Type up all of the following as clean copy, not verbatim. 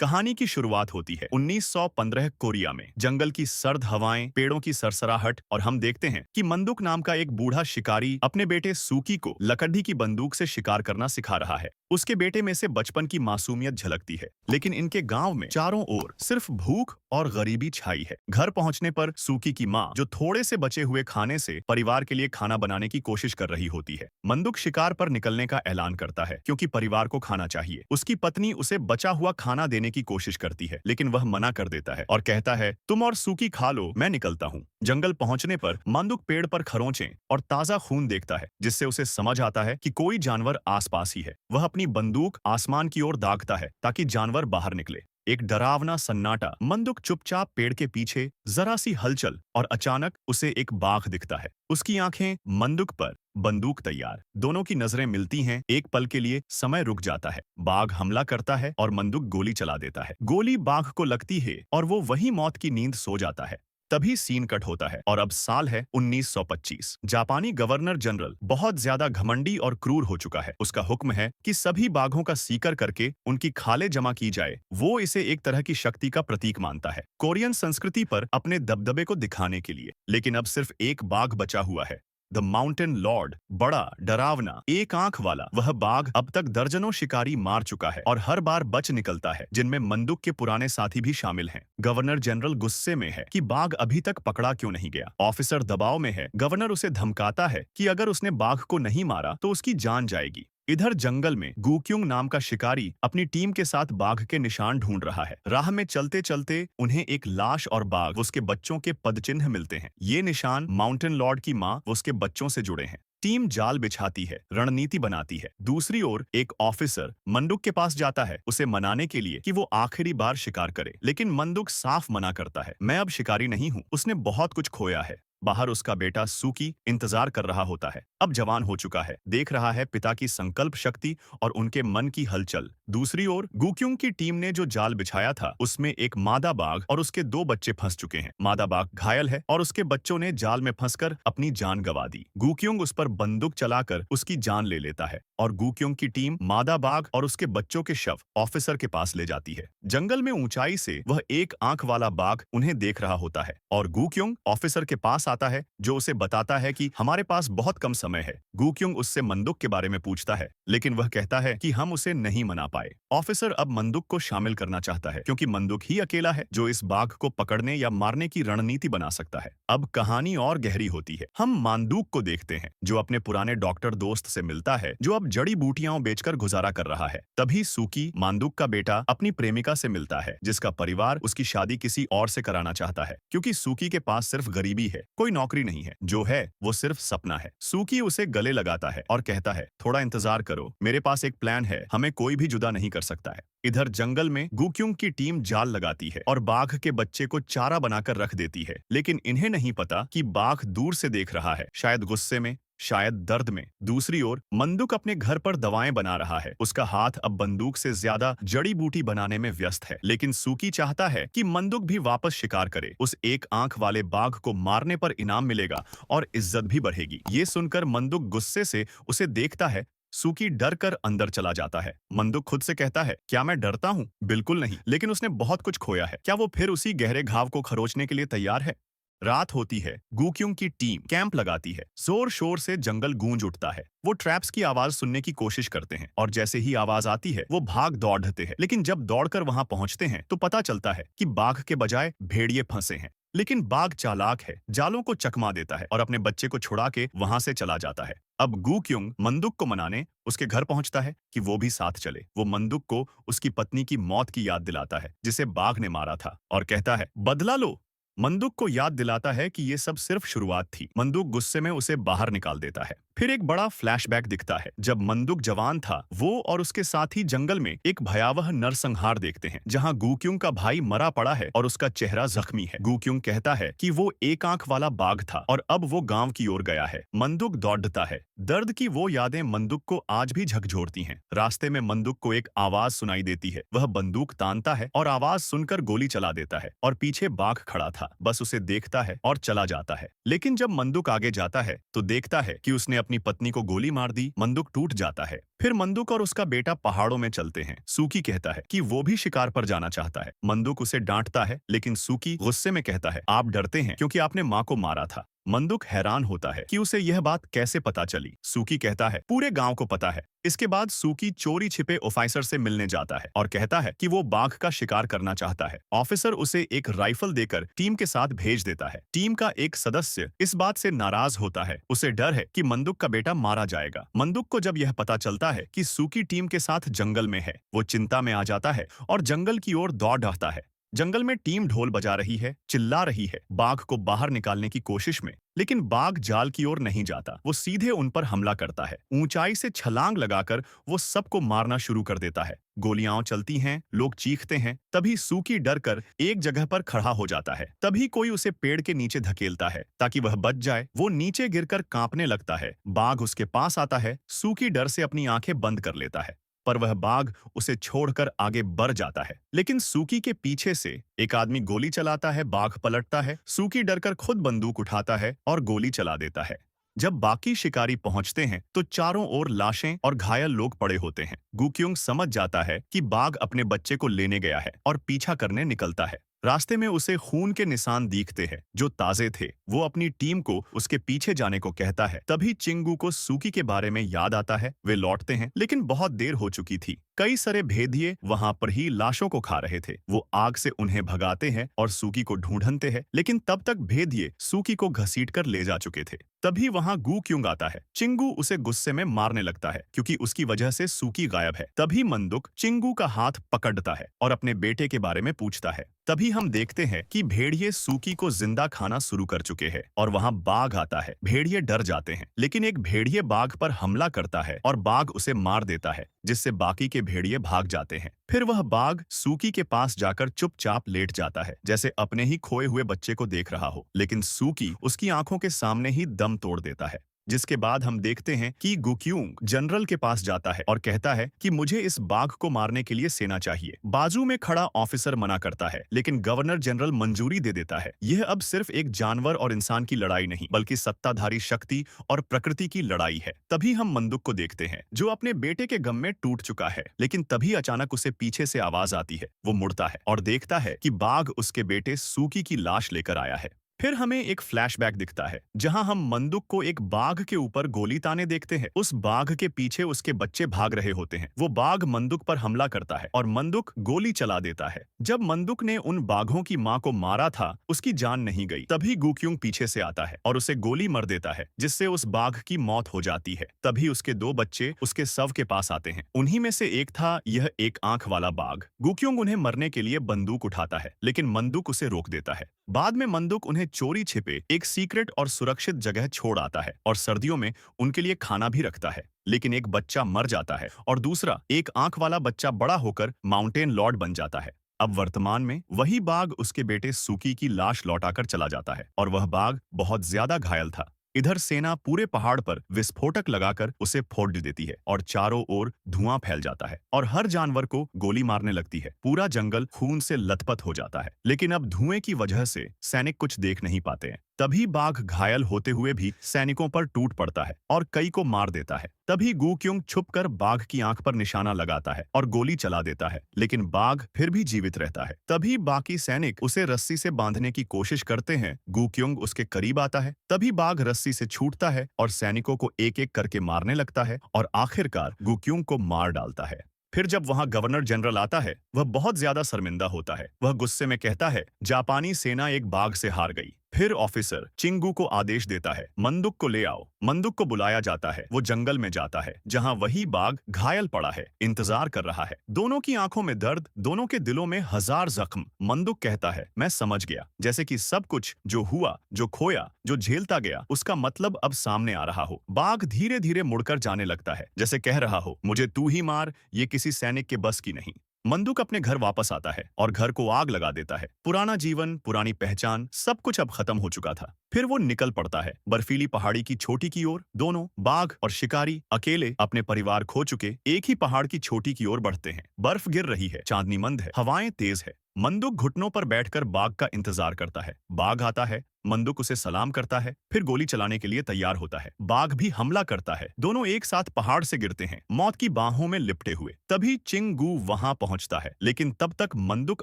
कहानी की शुरुआत होती है 1915 कोरिया में। जंगल की सर्द हवाएं, पेड़ों की सरसराहट और हम देखते हैं कि मंदुक नाम का एक बूढ़ा शिकारी अपने बेटे सूकी को लकड़ी की बंदूक से शिकार करना सिखा रहा है। उसके बेटे में से बचपन की मासूमियत झलकती है, लेकिन इनके गांव में चारों ओर सिर्फ भूख और गरीबी छाई है। घर पहुंचने पर सूकी की मां, जो थोड़े से बचे हुए खाने से परिवार के लिए खाना बनाने की कोशिश कर रही होती है, मंदुक शिकार पर निकलने का ऐलान करता है क्योंकि परिवार को खाना चाहिए। उसकी पत्नी उसे बचा हुआ खाना देने की कोशिश करती है, लेकिन वह मना कर देता है और कहता है, तुम और सूकी खा लो, मैं निकलता हूँ। जंगल पहुंचने पर मंदुक पेड़ पर खरोंचें और ताजा खून देखता है, जिससे उसे समझ आता है कि कोई जानवर आसपास ही है। वह अपनी बंदूक आसमान की ओर दागता है ताकि जानवर बाहर निकले। एक डरावना सन्नाटा। मंदुक चुपचाप पेड़ के पीछे, जरा सी हलचल और अचानक उसे एक बाघ दिखता है। उसकी आंखें मंदुक पर, बंदूक तैयार। दोनों की नजरें मिलती हैं। एक पल के लिए समय रुक जाता है। बाघ हमला करता है और मंदुक गोली चला देता है। गोली बाघ को लगती है और वो वही मौत की नींद सो जाता है। तभी सीन कट होता है और अब साल है 1925। जापानी गवर्नर जनरल बहुत ज्यादा घमंडी और क्रूर हो चुका है। उसका हुक्म है कि सभी बाघों का सीकर करके उनकी खालें जमा की जाए। वो इसे एक तरह की शक्ति का प्रतीक मानता है, कोरियन संस्कृति पर अपने दबदबे को दिखाने के लिए। लेकिन अब सिर्फ एक बाघ बचा हुआ है, द माउंटेन लॉर्ड। बड़ा, डरावना, एक आंख वाला वह बाघ अब तक दर्जनों शिकारी मार चुका है और हर बार बच निकलता है, जिनमें मंदुक के पुराने साथी भी शामिल हैं। गवर्नर जनरल गुस्से में है कि बाघ अभी तक पकड़ा क्यों नहीं गया। ऑफिसर दबाव में है। गवर्नर उसे धमकाता है कि अगर उसने बाघ को नहीं मारा तो उसकी जान जाएगी। इधर जंगल में गुक्युंग नाम का शिकारी अपनी टीम के साथ बाघ के निशान ढूंढ रहा है। राह में चलते चलते उन्हें एक लाश और बाघ, उसके बच्चों के पदचिन्ह मिलते हैं। ये निशान माउंटेन लॉर्ड की मां, उसके बच्चों से जुड़े हैं। टीम जाल बिछाती है, रणनीति बनाती है। दूसरी ओर एक ऑफिसर मंदुक के पास जाता है, उसे मनाने के लिए कि वो आखिरी बार शिकार करे। लेकिन मंदुक साफ मना करता है, मैं अब शिकारी नहीं हूँ। उसने बहुत कुछ खोया है। बाहर उसका बेटा सूकी इंतजार कर रहा होता है। अब जवान हो चुका है, देख रहा है पिता की संकल्प शक्ति और उनके मन की हलचल। दूसरी ओर गुक्युंग की टीम ने जो जाल बिछाया था, उसमें एक मादा बाघ और उसके 2 बच्चे फंस चुके हैं। मादा बाघ घायल है और उसके बच्चों ने जाल में फंसकर अपनी जान गंवा दी। गुक्युंग उस पर बंदूक चलाकर उसकी जान ले लेता है और गुक्युंग की टीम मादा बाघ और उसके बच्चों के शव ऑफिसर के पास ले जाती है। जंगल में ऊंचाई से वह एक आंख वाला बाघ उन्हें देख रहा होता है और गुक्युंग ऑफिसर के पास आता है, जो उसे बताता है कि हमारे पास बहुत कम समय है। गुक्युंग उससे मंदुक के बारे में पूछता है, लेकिन वह कहता है कि हम उसे नहीं मना पाए। ऑफिसर अब मंदुक को शामिल करना चाहता है, क्योंकि मंदुक ही अकेला है जो इस बाघ को पकड़ने या मारने की रणनीति बना सकता है। अब कहानी और गहरी होती है। हम मांदुक को देखते हैं, जो अपने पुराने डॉक्टर दोस्त से मिलता है, जो अब जड़ी बूटियां बेचकर गुजारा कर रहा है। तभी सूकी, मांदुक का बेटा, अपनी प्रेमिका से मिलता है, जिसका परिवार उसकी शादी किसी और से कराना चाहता है, क्योंकि सूकी के पास सिर्फ गरीबी है, कोई नौकरी नहीं है। जो है वो सिर्फ सपना है। सूकी उसे गले लगाता है और कहता है, थोड़ा इंतजार करो, मेरे पास एक प्लान है, हमें कोई भी जुदा नहीं कर सकता है। इधर जंगल में गुक्युंग की टीम जाल लगाती है और बाघ के बच्चे को चारा बनाकर रख देती है, लेकिन इन्हें नहीं पता कि बाघ दूर से देख रहा है, शायद गुस्से में, शायद दर्द में। दूसरी ओर मंदुक अपने घर पर दवाएं बना रहा है। उसका हाथ अब बंदूक से ज्यादा जड़ी बूटी बनाने में व्यस्त है। लेकिन सूकी चाहता है कि मंदुक भी वापस शिकार करे। उस एक आंख वाले बाघ को मारने पर इनाम मिलेगा और इज्जत भी बढ़ेगी। ये सुनकर मंदुक गुस्से से उसे देखता है। सूकी डर कर अंदर चला जाता है। मंदुक खुद से कहता है, क्या मैं डरता हूँ? बिल्कुल नहीं, लेकिन उसने बहुत कुछ खोया है। क्या वो फिर उसी गहरे घाव को खरोचने के लिए तैयार है? रात होती है। गुक्युंग की टीम कैंप लगाती है। जोर शोर से जंगल गूंज उठता है। वो ट्रैप्स की आवाज सुनने की कोशिश करते हैं और जैसे ही आवाज आती है वो भाग दौड़ते हैं। लेकिन जब दौड़कर वहां पहुंचते हैं तो पता चलता है कि बाघ के बजाय भेड़िए फंसे हैं। लेकिन बाघ चालाक है, जालों को चकमा देता है और अपने बच्चे को छुड़ा के वहां से चला जाता है। अब गुक्युंग मंदुक को मनाने उसके घर पहुंचता है कि वो भी साथ चले। वो मंदुक को उसकी पत्नी की मौत की याद दिलाता है, जिसे बाघ ने मारा था, और कहता है, बदला लो। मंदुक को याद दिलाता है कि ये सब सिर्फ शुरुआत थी। मंदुक गुस्से में उसे बाहर निकाल देता है। फिर एक बड़ा फ्लैशबैक दिखता है। जब मंदुक जवान था, वो और उसके साथी जंगल में एक भयावह नरसंहार देखते हैं, जहां गुक्युंग का भाई मरा पड़ा है और उसका चेहरा जख्मी है। गुक्युंग कहता है कि वो एक आंख वाला बाघ था और अब वो गांव की ओर गया है। मंदुक दौड़ता है। दर्द की वो यादें मंदुक को आज भी झकझोरती हैं। रास्ते में मंदुक को एक आवाज सुनाई देती है। वह बंदूक तानता है और आवाज सुनकर गोली चला देता है, और पीछे बाघ खड़ा था, बस उसे देखता है और चला जाता है। लेकिन जब मंदुक आगे जाता है तो देखता है कि उसने अपनी पत्नी को गोली मार दी। मंदुक टूट जाता है। फिर मंदुक और उसका बेटा पहाड़ों में चलते हैं। सूकी कहता है कि वो भी शिकार पर जाना चाहता है। मंदुक उसे डांटता है, लेकिन सूकी गुस्से में कहता है, आप डरते हैं क्योंकि आपने माँ को मारा था। मंदुक हैरान होता है कि उसे यह बात कैसे पता चली। सूकी कहता है, पूरे गांव को पता है। इसके बाद सूकी चोरी छिपे ऑफिसर से मिलने जाता है और कहता है कि वो बाघ का शिकार करना चाहता है। ऑफिसर उसे एक राइफल देकर टीम के साथ भेज देता है। टीम का एक सदस्य इस बात से नाराज होता है। उसे डर है कि मंदुक का बेटा मारा जाएगा। मंदुक को जब यह पता चलता है कि सूकी टीम के साथ जंगल में है, वो चिंता में आ जाता है और जंगल की ओर दौड़ जाता है। जंगल में टीम ढोल बजा रही है, चिल्ला रही है बाघ को बाहर निकालने की कोशिश में, लेकिन बाघ जाल की ओर नहीं जाता। वो सीधे उन पर हमला करता है। ऊंचाई से छलांग लगाकर वो सबको मारना शुरू कर देता है। गोलियां चलती हैं, लोग चीखते हैं। तभी सूकी डर कर एक जगह पर खड़ा हो जाता है। तभी कोई उसे पेड़ के नीचे धकेलता है ताकि वह बच जाए। वो नीचे गिरकर कांपने लगता है। बाघ उसके पास आता है। सूकी डर से अपनी आंखें बंद कर लेता है, पर वह बाघ उसे छोड़कर आगे बढ़ जाता है। लेकिन सूकी के पीछे से एक आदमी गोली चलाता है। बाघ पलटता है। सूकी डरकर खुद बंदूक उठाता है और गोली चला देता है। जब बाकी शिकारी पहुंचते हैं तो चारों ओर लाशें और घायल लोग पड़े होते हैं। गुक्युंग समझ जाता है कि बाघ अपने बच्चे को लेने गया है और पीछा करने निकलता है। रास्ते में उसे खून के निशान दिखते हैं जो ताजे थे। वो अपनी टीम को उसके पीछे जाने को कहता है। तभी चिंगू को सूकी के बारे में याद आता है। वे लौटते हैं, लेकिन बहुत देर हो चुकी थी। कई सारे भेदिए वहां पर ही लाशों को खा रहे थे। वो आग से उन्हें भगाते हैं और सूकी को ढूंढते हैं, लेकिन तब तक भेदिए सूकी को घसीट कर ले जा चुके थे। तभी वहां गुक्युंग आता है। चिंगू उसे गुस्से में मारने लगता है क्योंकि उसकी वजह से सूकी गायब है। तभी मंदुक चिंगू का हाथ पकड़ता है और अपने बेटे के बारे में पूछता है। तभी हम देखते हैं कि भेड़िए सूकी को जिंदा खाना शुरू कर चुके हैं और वहां बाघ आता है। भेड़िए डर जाते हैं, लेकिन एक भेड़िए बाघ पर हमला करता है और बाघ उसे मार देता है, जिससे बाकी के भेड़िए भाग जाते हैं। फिर वह बाघ सूकी के पास जाकर चुपचाप लेट जाता है, जैसे अपने ही खोए हुए बच्चे को देख रहा हो। लेकिन सूकी उसकी आंखों के सामने ही दम तोड़ देता है। जिसके बाद हम देखते हैं कि गुक्युंग जनरल के पास जाता है और कहता है कि मुझे इस बाघ को मारने के लिए सेना चाहिए। बाजू में खड़ा ऑफिसर मना करता है, लेकिन गवर्नर जनरल मंजूरी दे देता है। यह अब सिर्फ एक जानवर और इंसान की लड़ाई नहीं, बल्कि सत्ताधारी शक्ति और प्रकृति की लड़ाई है। तभी हम मंदुक को देखते हैं, जो अपने बेटे के गम में टूट चुका है। लेकिन तभी अचानक उसे पीछे से आवाज आती है। वो मुड़ता है और देखता है कि बाघ उसके बेटे सूकी की लाश लेकर आया है। फिर हमें एक फ्लैशबैक दिखता है, जहां हम मंदुक को एक बाघ के ऊपर गोली ताने देखते हैं। उस बाघ के पीछे उसके बच्चे भाग रहे होते हैं। वो बाघ मंदुक पर हमला करता है और मंदुक गोली चला देता है। जब मंदुक ने उन बाघों की मां को मारा था, उसकी जान नहीं गई। तभी गुक्युंग पीछे से आता है और उसे गोली मार देता है, जिससे उस बाघ की मौत हो जाती है। तभी उसके दो बच्चे उसके शव के पास आते हैं। उन्हीं में से एक था यह एक आंख वाला बाघ। गुक्युंग उन्हें मरने के लिए बंदूक उठाता है, लेकिन मंदुक उसे रोक देता है। बाद में मंदुक उन्हें चोरी छिपे एक सीक्रेट और सुरक्षित जगह छोड़ आता है और सर्दियों में उनके लिए खाना भी रखता है। लेकिन एक बच्चा मर जाता है और दूसरा एक आंख वाला बच्चा बड़ा होकर माउंटेन लॉर्ड बन जाता है। अब वर्तमान में वही बाघ उसके बेटे सूकी की लाश लौटाकर चला जाता है और वह बाघ बहुत ज्यादा घायल था। इधर सेना पूरे पहाड़ पर विस्फोटक लगाकर उसे फोड़ देती है और चारों ओर धुआं फैल जाता है और हर जानवर को गोली मारने लगती है। पूरा जंगल खून से लथपथ हो जाता है, लेकिन अब धुएं की वजह से सैनिक कुछ देख नहीं पाते हैं। तभी बाघ घायल होते हुए भी सैनिकों पर टूट पड़ता है और कई को मार देता है। तभी गुक्युंग छुपकर बाघ की आंख पर निशाना लगाता है और गोली चला देता है, लेकिन बाघ फिर भी जीवित रहता है। तभी बाकी सैनिक उसे रस्सी से बांधने की कोशिश करते हैं। गुक्युंग उसके करीब आता है। तभी बाघ रस्सी से छूटता है और सैनिकों को एक एक करके मारने लगता है और आखिरकार गुक्युंग को मार डालता है। फिर जब वहां गवर्नर जनरल आता है, वह बहुत ज्यादा शर्मिंदा होता है। वह गुस्से में कहता है, जापानी सेना एक बाघ से हार गई। फिर ऑफिसर चिंगू को आदेश देता है, मंदुक को ले आओ। मंदुक को बुलाया जाता है। वो जंगल में जाता है, जहां वही बाघ घायल पड़ा है, इंतजार कर रहा है। दोनों की आंखों में दर्द, दोनों के दिलों में हजार जख्म। मंदुक कहता है, मैं समझ गया, जैसे कि सब कुछ जो हुआ, जो खोया, जो झेलता गया, उसका मतलब अब सामने आ रहा हो। बाघ धीरे धीरे मुड़कर जाने लगता है, जैसे कह रहा हो, मुझे तू ही मार, ये किसी सैनिक के बस की नहीं। मंदुक अपने घर वापस आता है और घर को आग लगा देता है। पुराना जीवन, पुरानी पहचान, सब कुछ अब खत्म हो चुका था। फिर वो निकल पड़ता है बर्फीली पहाड़ी की चोटी की ओर। दोनों, बाघ और शिकारी, अकेले अपने परिवार खो चुके, एक ही पहाड़ की चोटी की ओर बढ़ते हैं। बर्फ गिर रही है, चांदनी मंद है, हवाएं तेज है। मंदुक घुटनों पर बैठकर बाघ का इंतजार करता है। बाघ आता है, मंदुक उसे सलाम करता है, फिर गोली चलाने के लिए तैयार होता है। बाघ भी हमला करता है। दोनों एक साथ पहाड़ से गिरते हैं, मौत की बाहों में लिपटे हुए। तभी चिंगू वहां पहुंचता है, लेकिन तब तक मंदुक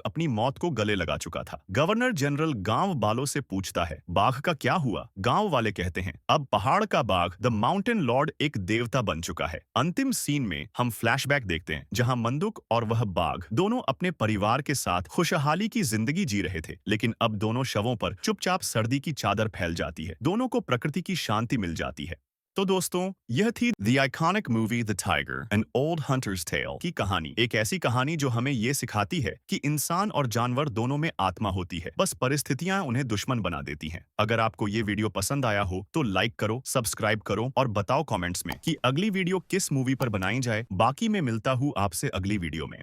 अपनी मौत को गले लगा चुका था। गवर्नर जनरल गांव वालों से पूछता है, बाघ का क्या हुआ? गांव वाले कहते हैं, अब पहाड़ का बाघ द माउंटेन लॉर्ड एक देवता बन चुका है। अंतिम सीन में हम फ्लैशबैक देखते हैं, जहां मंदुक और वह बाघ दोनों अपने परिवार के साथ खुशहाली की जिंदगी जी रहे थे, लेकिन अब दोनों शवों पर चुपचाप सर्दी की चादर फैल जाती है। दोनों को प्रकृति की शांति मिल जाती है। तो दोस्तों, यह थी the iconic movie the tiger an old hunter's tale की कहानी। एक ऐसी कहानी जो हमें ये सिखाती है कि इंसान और जानवर दोनों में आत्मा होती है, बस परिस्थितियां उन्हें दुश्मन बना देती हैं। अगर आपको ये वीडियो पसंद आया हो तो लाइक करो, सब्सक्राइब करो और बताओ कमेंट्स में कि अगली वीडियो किस मूवी पर बनाई जाए। बाकी मैं मिलता हूँ आपसे अगली वीडियो में।